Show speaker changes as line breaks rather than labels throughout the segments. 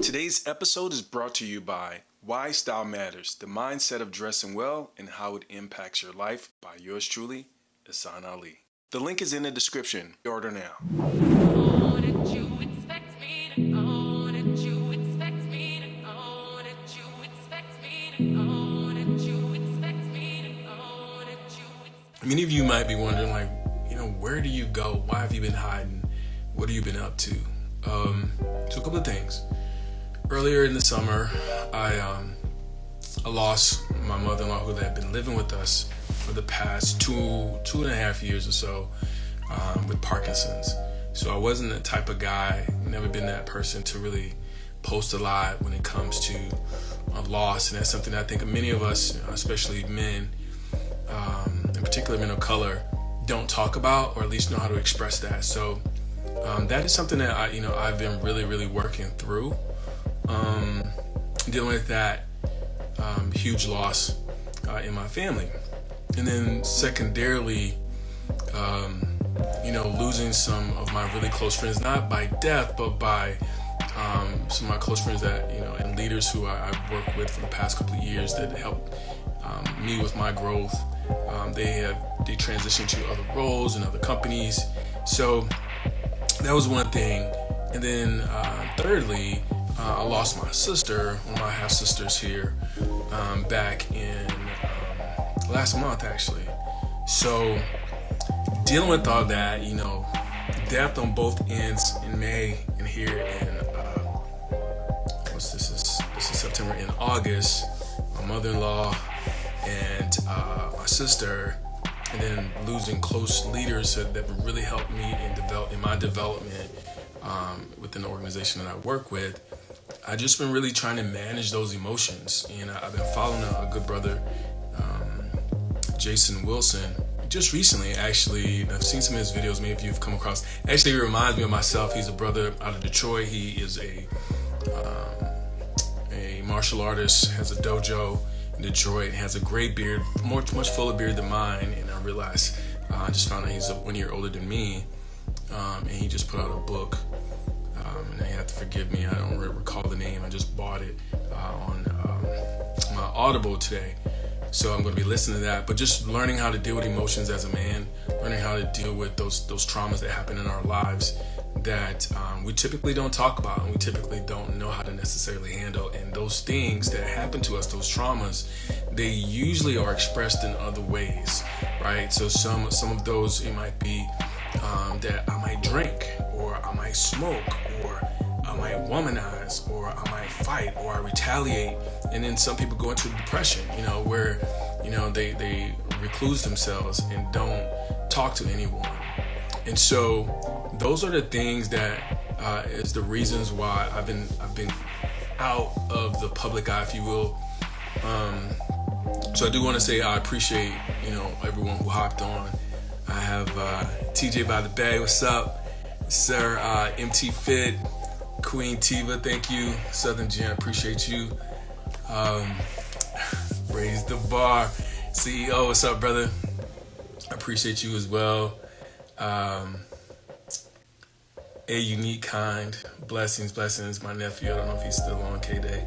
Today's episode is brought to you by Why Style Matters, the mindset of dressing well and how it impacts your life by yours truly, Ihsaan Ali. The link is in the description. Order now. Many of you might be wondering, where do you go? Why have you been hiding? What have you been up to? So a couple of things. Earlier in the summer, I lost my mother-in-law who had been living with us for the past two and a half years or so with Parkinson's. So I wasn't the type of guy, never been that person to really post a lot when it comes to loss. And that's something that I think many of us, especially men, in particular men of color, don't talk about or at least know how to express that. So that is something that I've been really working through. Dealing with that huge loss in my family, and then secondarily, losing some of my really close friends, not by death, but by some of my close friends that and leaders who I've worked with for the past couple of years that helped me with my growth. They transitioned to other roles and other companies, so that was one thing. And then thirdly, I lost my sister, one of my half sisters here, back in last month actually. So dealing with all that, death on both ends in May and here in this is September. In August, my mother-in-law and my sister, and then losing close leaders that really helped me in my development within the organization that I work with. I've just been really trying to manage those emotions, and I've been following a good brother, Jason Wilson, just recently. Actually, I've seen some of his videos. Many of you have come across. Actually, he reminds me of myself. He's a brother out of Detroit. He is a martial artist, has a dojo in Detroit, has a great beard, much fuller beard than mine. And I realized, I just found out he's 1 year older than me, and he just put out a book. And you have to forgive me, I don't recall the name. I just bought it on my Audible today. So I'm going to be listening to that. But just learning how to deal with emotions as a man, learning how to deal with those traumas that happen in our lives that we typically don't talk about and we typically don't know how to necessarily handle. And those things that happen to us, those traumas, they usually are expressed in other ways, right? So some of those, it might be that I might drink, or I might smoke, or I might womanize, or I might fight, or I retaliate. And then some people go into depression, where they recluse themselves and don't talk to anyone. And so those are the things that is the reasons why I've been out of the public eye, if you will. So I do want to say I appreciate everyone who hopped on. I have TJ by the Bay, what's up? Sir, MT Fit, Queen Tiva, thank you. Southern Jen, appreciate you. Raise the Bar, CEO, what's up, brother? I appreciate you as well. A Unique Kind, blessings, my nephew. I don't know if he's still on K-Day.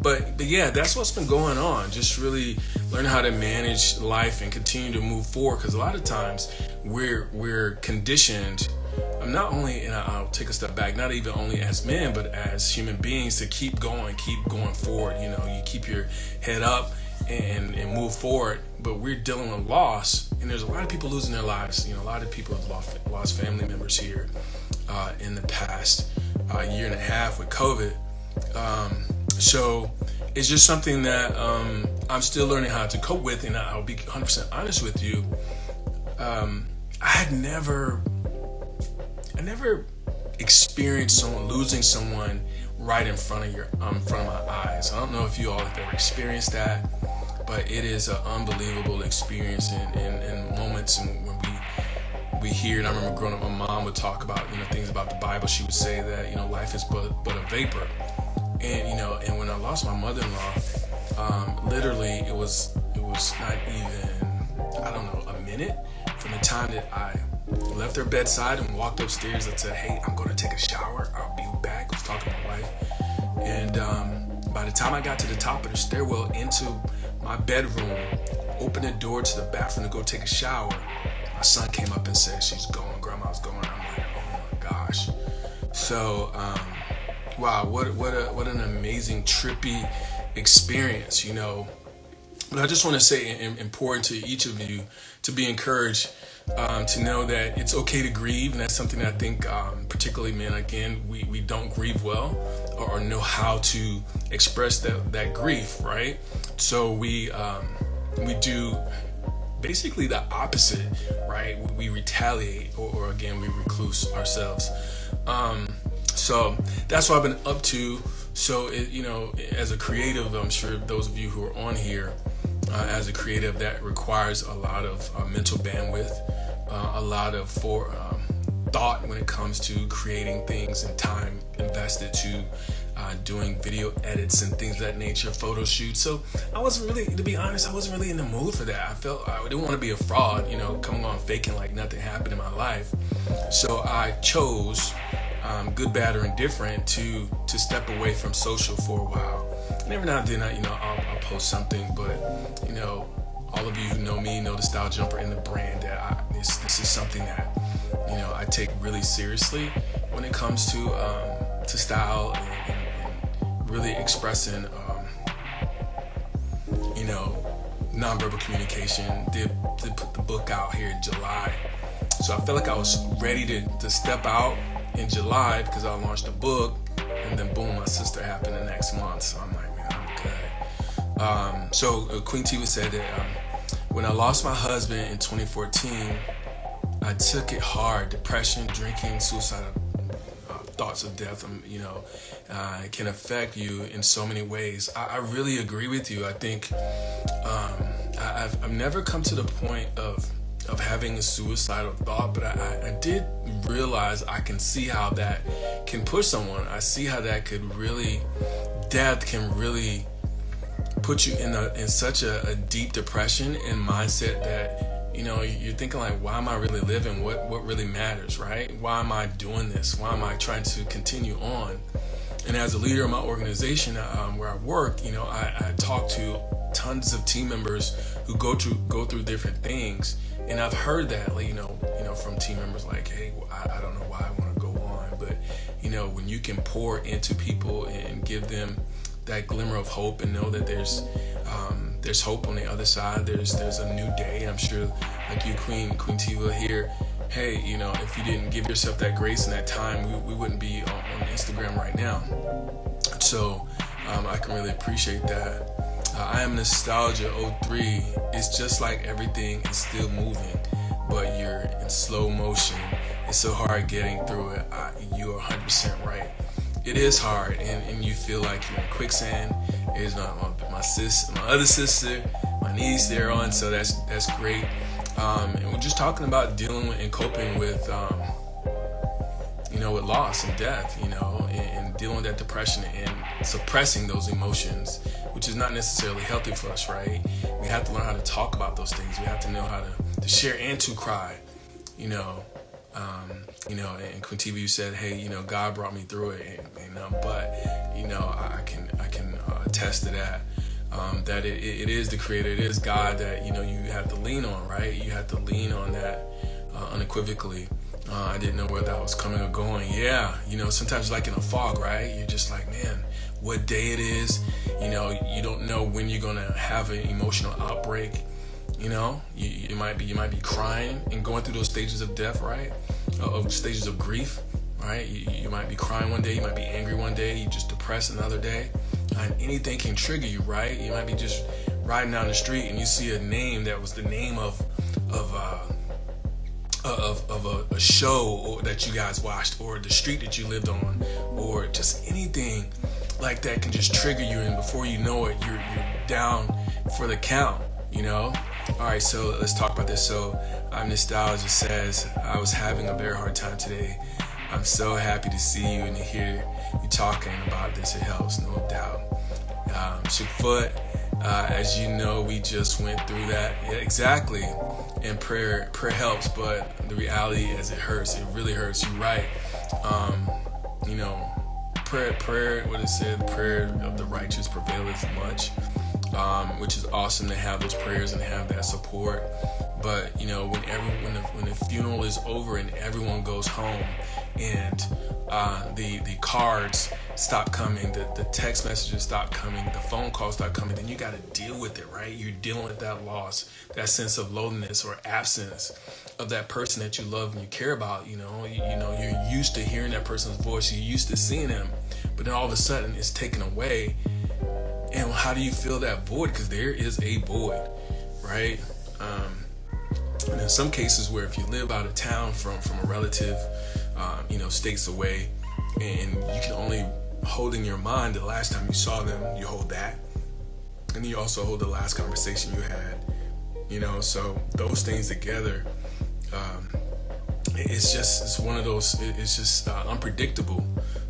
But yeah, that's what's been going on. Just really learning how to manage life and continue to move forward. Because a lot of times we're conditioned, not only, and I'll take a step back, not even only as men, but as human beings, to keep going forward. You keep your head up and move forward. But we're dealing with loss, and there's a lot of people losing their lives. A lot of people have lost family members here in the past year and a half with COVID. So it's just something that I'm still learning how to cope with, and I'll be 100% honest with you. I never experienced losing someone right in front of my eyes. I don't know if you all have ever experienced that, but it is an unbelievable experience in moments when we hear. And I remember growing up, my mom would talk about things about the Bible. She would say that life is but a vapor. And when I lost my mother-in-law, literally it was not even, I don't know, a minute from the time that I left her bedside and walked upstairs and said, hey, I'm going to take a shower. I'll be back. I was talking to my wife. time I got to the top of the stairwell into my bedroom, opened the door to the bathroom to go take a shower, my son came up and said, "She's going, Grandma's going." I'm like, oh my gosh. So, wow, what an amazing, trippy experience, you know. But I just want to say, important to each of you to be encouraged, to know that it's okay to grieve, and that's something that I think, particularly men, again, we don't grieve well or know how to express that grief, right? So we do basically the opposite, right? We retaliate, or again, we recluse ourselves. So that's what I've been up to. So, you know, as a creative, I'm sure those of you who are on here, as a creative, that requires a lot of mental bandwidth, a lot of thought when it comes to creating things, and time invested to doing video edits and things of that nature, photo shoots. So I wasn't really, to be honest, I wasn't really in the mood for that. I felt I didn't want to be a fraud, you know, coming on faking like nothing happened in my life. So I chose, good, bad, or indifferent, to step away from social for a while. And every now and then, I'll post something, but, you know, all of you who know me know the StyleJumper and the brand, that this is something that, you know, I take really seriously when it comes to style, and really expressing, you know, nonverbal communication. Did put the book out here in July, so I felt like I was ready to step out in July because I launched a book, and then boom, my sister happened the next month. So I'm like, man, I'm good. So Queen Tiva said that when I lost my husband in 2014, I took it hard. Depression, drinking, suicidal thoughts of death, you know, it can affect you in so many ways. I really agree with you. I think I've never come to the point of having a suicidal thought, but I did realize I can see how that can push someone. I see how that could really, death can really put you in such a deep depression and mindset that, you know, you're thinking like, why am I really living? What really matters, right? Why am I doing this? Why am I trying to continue on? And as a leader of my organization, where I work, you know, I talk to tons of team members who go through different things, and I've heard that, like, you know, from team members like, hey, I don't know why I want to go on, but, you know, when you can pour into people and give them that glimmer of hope, and know that there's hope on the other side. There's a new day. I'm sure, like you, Queen Tiva here. Hey, you know, if you didn't give yourself that grace and that time, we wouldn't be on Instagram right now. So I can really appreciate that. I am Nostalgia 03. It's just like everything is still moving, but you're in slow motion. It's so hard getting through it. You are 100% right. It is hard, and you feel like you're in quicksand. It's not my other sister, my niece, they're on, so that's great. And we're just talking about dealing with and coping with, you know, with loss and death, you know, and dealing with that depression and suppressing those emotions, which is not necessarily healthy for us, right? We have to learn how to talk about those things. We have to know how to share and to cry, you know. You know, and Queen TV, you said, hey, you know, God brought me through it, but, you know, I can attest to that. That it is the Creator, it is God that, you know, you have to lean on, right? You have to lean on that unequivocally. I didn't know whether I was coming or going. Yeah, you know, sometimes like in a fog, right? You're just like, man, what day it is. You know, you don't know when you're gonna have an emotional outbreak. You know, you might be crying and going through those stages of death, right? Of stages of grief, right? You might be crying one day, you might be angry one day, you just depressed another day, and anything can trigger you, right? You might be just riding down the street and you see a name that was the name of a show that you guys watched, or the street that you lived on, or just anything like that can just trigger you, and before you know it, you're down for the count, you know? All right, so let's talk about this. So I'm Nostalgia says, I was having a very hard time today. I'm so happy to see you and to hear you talking about this. It helps, no doubt. Shook as you know, we just went through that. Yeah, exactly. And prayer helps, but the reality is it hurts. It really hurts. You're right. You know, prayer, what it said, prayer of the righteous prevaileth much, which is awesome to have those prayers and have that support. But when the funeral is over and everyone goes home, and the cards stop coming, the text messages stop coming, the phone calls stop coming, then you got to deal with it, right? You're dealing with that loss, that sense of loneliness or absence of that person that you love and you care about. You're used to hearing that person's voice, you're used to seeing them, but then all of a sudden it's taken away. And how do you fill that void? Because there is a void, right? And in some cases where if you live out of town from a relative, states away, and you can only hold in your mind the last time you saw them, you hold that. And you also hold the last conversation you had, so those things together, it's one of those, it's just unpredictable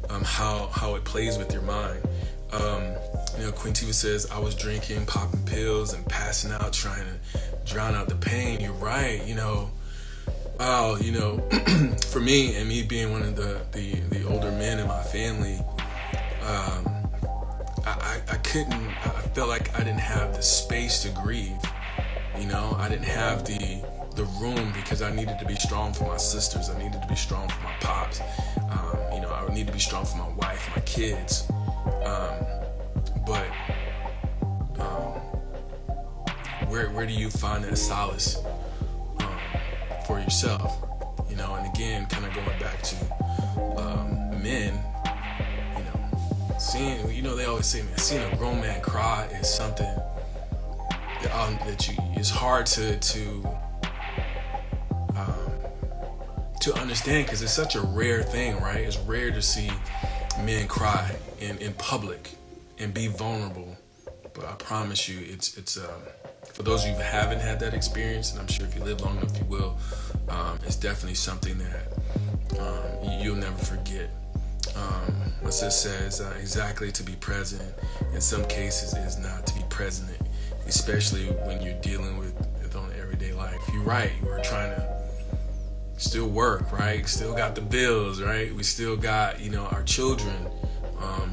how it plays with your mind. Quintiva says, I was drinking, popping pills, and passing out, trying to drown out the pain. You're right, wow, for me, and me being one of the older men in my family, I felt like I didn't have the space to grieve. I didn't have the room, because I needed to be strong for my sisters. I needed to be strong for my pops. I would need to be strong for my wife, my kids. But where do you find that solace for yourself? And again, kind of going back to men, seeing, they always say, man, seeing a grown man cry is something that it's hard to understand, because it's such a rare thing, right? It's rare to see men cry in public and be vulnerable. But I promise you, it's for those of you who haven't had that experience, and I'm sure if you live long enough you will, it's definitely something that you'll never forget. My sister says, exactly, to be present in some cases is not to be present, especially when you're dealing with on everyday life. You're right, we're trying to still work, right? Still got the bills, right? We still got, our children.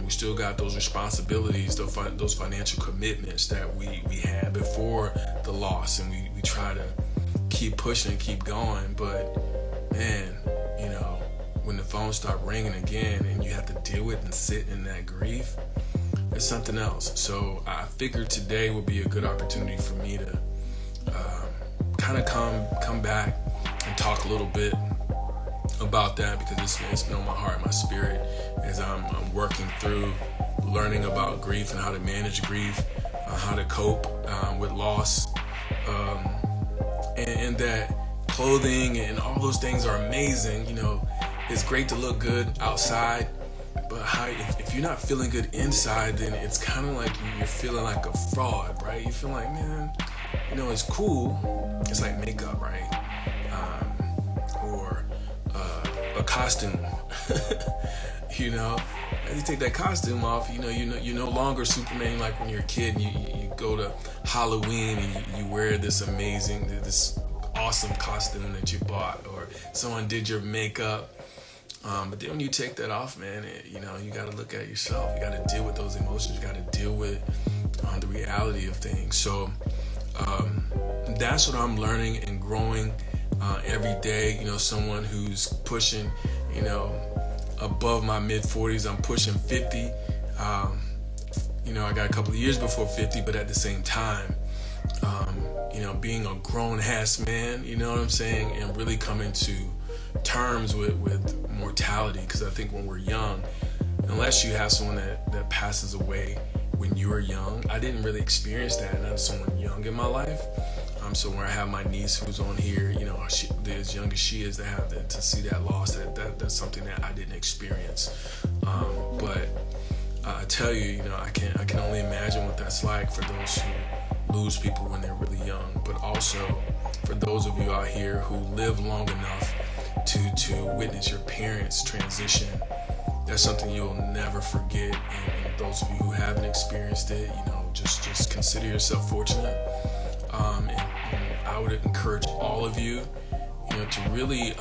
We still got those responsibilities, those financial commitments that we had before the loss, and we try to keep pushing, keep going. But man, when the phone start ringing again and you have to deal with and sit in that grief, it's something else. So I figured today would be a good opportunity for me to kind of come back and talk a little bit about that, because it's been on my heart, my spirit, as I'm working through learning about grief and how to manage grief, how to cope with loss, and that clothing and all those things are amazing. It's great to look good outside, but if you're not feeling good inside, then it's kind of like you're feeling like a fraud, right? You feel like, man, it's cool. It's like makeup, right? Or a costume. You take that costume off, you're no longer Superman like when you're a kid and you go to Halloween and you wear this awesome costume that you bought, or someone did your makeup. But then when you take that off, man, you got to look at yourself. You got to deal with those emotions. You got to deal with the reality of things. So that's what I'm learning and growing every day. Someone who's pushing, above my mid-40s. I'm pushing 50. I got a couple of years before 50, but at the same time, being a grown-ass man, you know what I'm saying, and really coming to terms with mortality. Because I think when we're young, unless you have someone that passes away when you were young, I didn't really experience that, and I have someone young in my life. So when I have my niece who's on here, as young as she is, to see that loss, that's something that I didn't experience. But I tell you, I can only imagine what that's like for those who lose people when they're really young. But also for those of you out here who live long enough to witness your parents transition, that's something you'll never forget. And those of you who haven't experienced it, just consider yourself fortunate. And I would encourage all of you, to really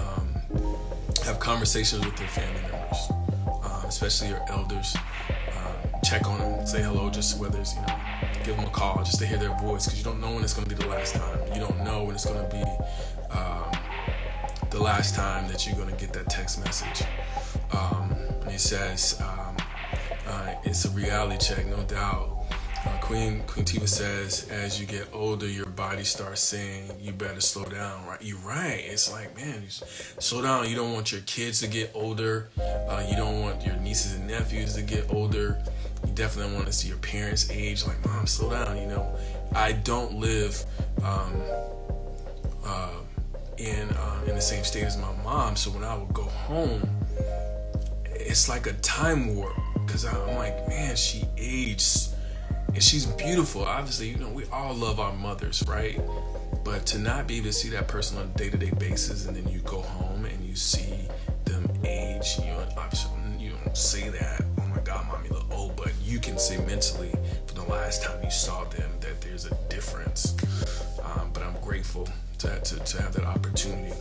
have conversations with your family members. especially your elders. Check on them, say hello, just whether it's, give them a call just to hear their voice, because you don't know when it's going to be the last time. You don't know when it's going to be the last time that you're going to get that text message. And he says, it's a reality check, no doubt. Queen Tiva says, as you get older, your body starts saying, you better slow down, right? You're right. It's like, man, you slow down. You don't want your kids to get older. You don't want your nieces and nephews to get older. You definitely want to see your parents age. Like, Mom, slow down. I don't live in the same state as my mom. So when I would go home, it's like a time warp, because I'm like, man, she aged. And she's beautiful. Obviously, we all love our mothers, right? But to not be able to see that person on a day-to-day basis, and then you go home and you see them age, obviously you don't say that, oh my God, Mommy, look old, but you can say mentally from the last time you saw them that there's a difference. But I'm grateful to have that opportunity.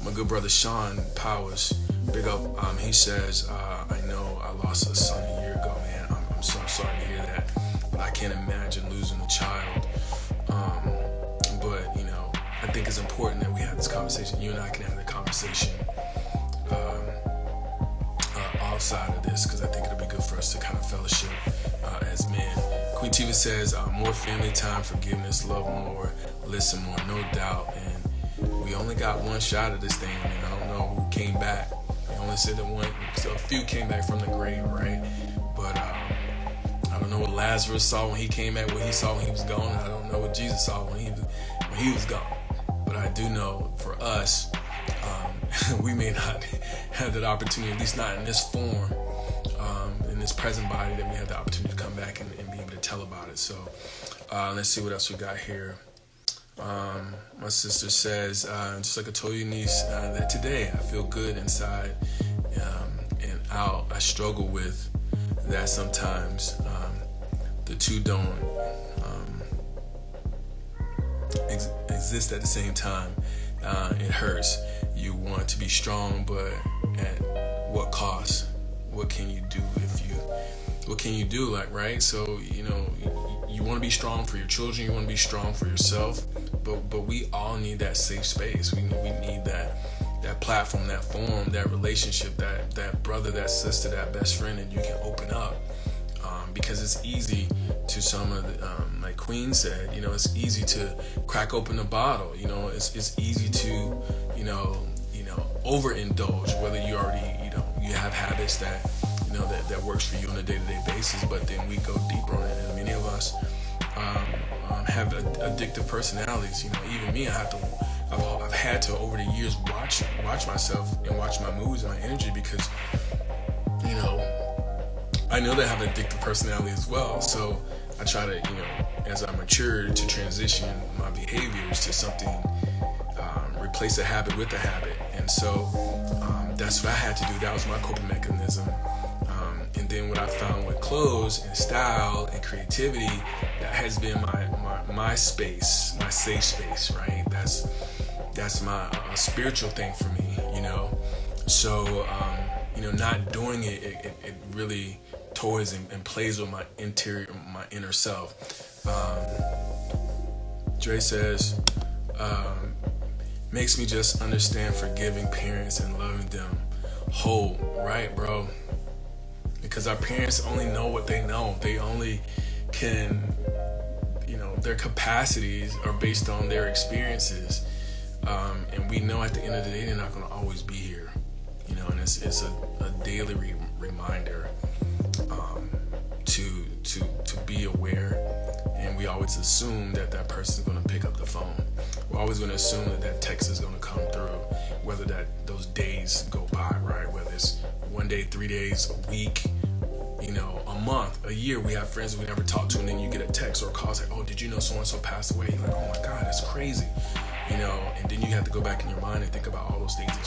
My good brother Sean Powers, big up. He says, I know I lost a son a year ago, man. I'm so sorry to hear that. I can't imagine losing a child. But I think it's important that we have this conversation. You and I can have the conversation outside of this, because I think it'll be good for us to kind of fellowship as men. Queen Tiva says, more family time, forgiveness, love more, listen more, no doubt. And we only got one shot at this thing. I don't know who came back. They only said that one, so a few came back from the grave, right? But I don't know what Lazarus saw when he came back, what he saw when he was gone. I don't know what Jesus saw when he was gone. But I do know for us, we may not have that opportunity, at least not in this form, in this present body, that we have the opportunity to come back and be able to tell about it. So let's see what else we got here. My sister says, just like I told you, niece, that today I feel good inside and out. I struggle with that sometimes. The two don't exist at the same time. It hurts. You want to be strong, but at what cost? What can you do what can you do, right? So, you want to be strong for your children, you want to be strong for yourself, but we all need that safe space. We need that platform, that forum, that relationship, that brother, that sister, that best friend, and you can open up. Because it's easy to some of the, like Queen said, it's easy to crack open a bottle. It's easy to, overindulge, whether you already, you have habits that, that works for you on a day-to-day basis, but then we go deeper on it. And many of us have addictive personalities. Even me, I've had to over the years watch myself and watch my moods and my energy, because, I know that I have an addictive personality as well. So I try to, as I mature, to transition my behaviors to something, replace a habit with a habit. And so that's what I had to do. That was my coping mechanism. And then what I found with clothes and style and creativity, that has been my space, my safe space, right? That's my spiritual thing for me, So, not doing it really toys and plays with my inner self. Dre says, makes me just understand forgiving parents and loving them whole, right, bro? Because our parents only know what they know. They only can, their capacities are based on their experiences. And we know at the end of the day, they're not going to always be here, and it's a daily reminder to be aware. And we always assume that person's going to pick up the phone. We're always going to assume that text is going to come through, whether those days go by, right? Whether it's 1 day, 3 days, a week, a month, a year. We have friends we never talk to, and then you get a text or a call like, oh, did you know so-and-so passed away? You're like, oh my God, that's crazy. And then you have to go back in your mind and think about all those things that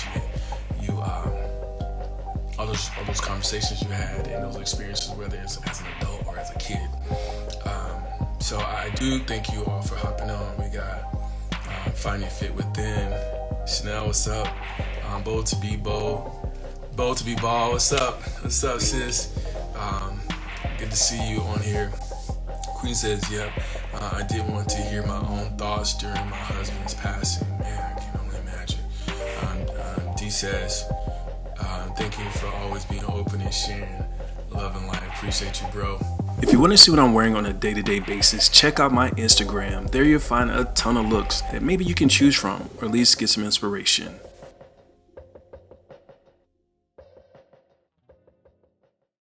all those conversations you had and those experiences, whether it's as an adult or as a kid. So I do thank you all for hopping on. We got Find Your Fit Within. Chanel, what's up? Bold to be bold. Bo to be ball. What's up? What's up, sis? Good to see you on here. Queen says, yep. I did want to hear my own thoughts during my husband's passing. Man, I can only imagine. D says, thank you for always being open and sharing love and light. Appreciate you, bro. If you want to see what I'm wearing on a day-to-day basis, check out my Instagram. There you'll find a ton of looks that maybe you can choose from, or at least get some inspiration.